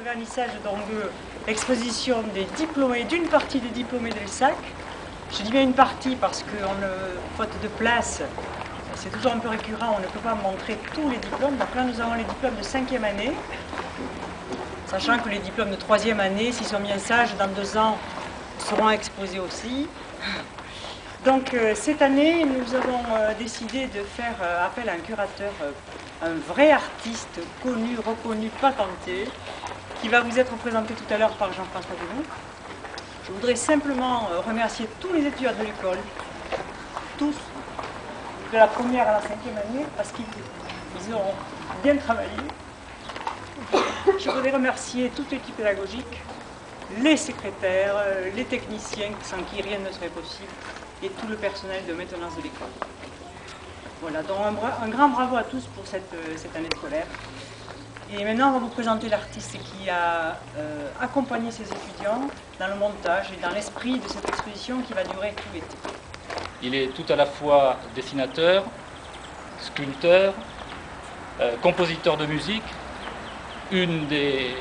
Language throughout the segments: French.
le vernissage de l'exposition des diplômés, d'une partie des diplômés de l'ESSAC. Je dis bien une partie parce que, faute de place, c'est toujours un peu récurrent, on ne peut pas montrer tous les diplômes. Donc là, nous avons les diplômes de 5e année, sachant que les diplômes de 3e année, s'ils sont bien sages, dans 2 ans, seront exposés aussi. Donc cette année, nous avons décidé de faire appel à un curateur, un vrai artiste connu, reconnu, patenté, qui va vous être présenté tout à l'heure par Jean-François Denou. Je voudrais simplement remercier tous les étudiants de l'école, tous, de la 1re à la 5e année, parce qu'ils ont bien travaillé. Je voudrais remercier toute l'équipe pédagogique, les secrétaires, les techniciens, sans qui rien ne serait possible, et tout le personnel de maintenance de l'école. Voilà, donc un grand bravo à tous pour cette année scolaire. Et maintenant, on va vous présenter l'artiste qui a accompagné ses étudiants dans le montage et dans l'esprit de cette exposition qui va durer tout l'été. Il est tout à la fois dessinateur, sculpteur, compositeur de musique. Une des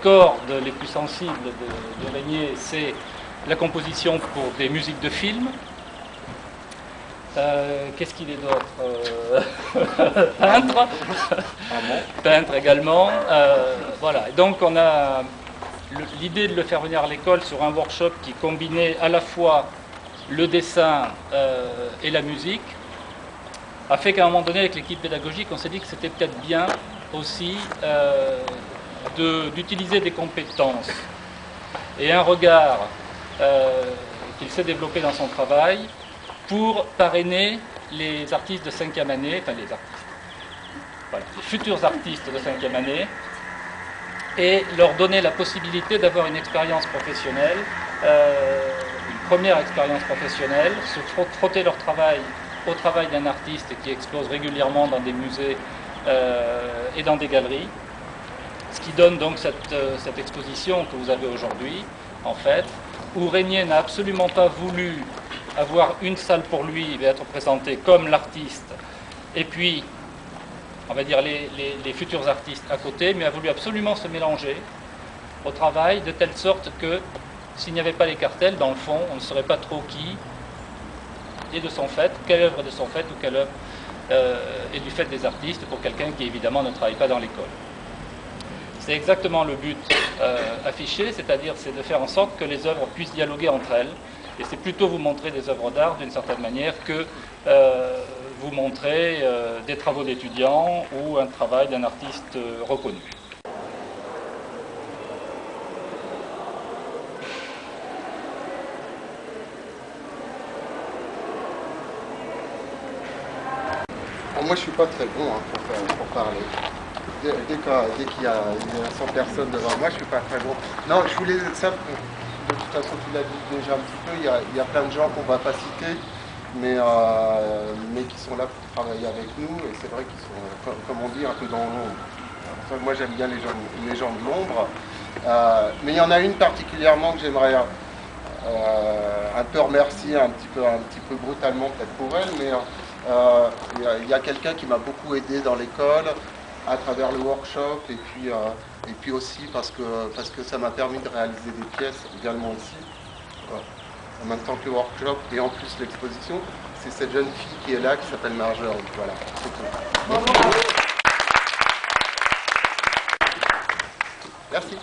cordes les plus sensibles de Régnier, c'est la composition pour des musiques de films. Qu'est-ce qu'il est d'autre? Peintre. Peintre également. Voilà. Et donc on a l'idée de le faire venir à l'école sur un workshop qui combinait à la fois le dessin et la musique, a fait qu'à un moment donné avec l'équipe pédagogique on s'est dit que c'était peut-être bien aussi d'utiliser des compétences et un regard qu'il s'est développé dans son travail pour parrainer les artistes de 5e année, enfin les futurs artistes de 5e année, et leur donner la possibilité d'avoir une expérience professionnelle, une première expérience professionnelle, se frotter leur travail au travail d'un artiste qui expose régulièrement dans des musées et dans des galeries, ce qui donne donc cette exposition que vous avez aujourd'hui, en fait, où Régnier n'a absolument pas voulu avoir une salle pour lui et être présenté comme l'artiste, et puis, on va dire, les futurs artistes à côté, mais a voulu absolument se mélanger au travail, de telle sorte que, s'il n'y avait pas les cartels, dans le fond, on ne saurait pas trop qui est de son fait, quelle œuvre est de son fait, ou quelle œuvre est du fait des artistes, pour quelqu'un qui, évidemment, ne travaille pas dans l'école. C'est exactement le but affiché, c'est-à-dire c'est de faire en sorte que les œuvres puissent dialoguer entre elles. Et c'est plutôt vous montrer des œuvres d'art d'une certaine manière que vous montrer des travaux d'étudiants ou un travail d'un artiste reconnu. Moi je suis pas très bon pour parler. Dès qu'il y a 100 personnes devant moi, je suis pas très bon. Non, je voulais ça. De toute façon, tu l'as dit déjà un petit peu, il y a plein de gens qu'on ne va pas citer, mais qui sont là pour travailler avec nous, et c'est vrai qu'ils sont, comme on dit, un peu dans l'ombre. Moi, j'aime bien les gens de l'ombre, mais il y en a une particulièrement que j'aimerais un peu remercier, un petit peu brutalement peut-être pour elle, mais il y a quelqu'un qui m'a beaucoup aidé dans l'école, à travers le workshop, et puis aussi parce que ça m'a permis de réaliser des pièces également ici, en même temps que le workshop et en plus l'exposition. C'est cette jeune fille qui est là, qui s'appelle Marjorie. Voilà, c'est tout. Merci.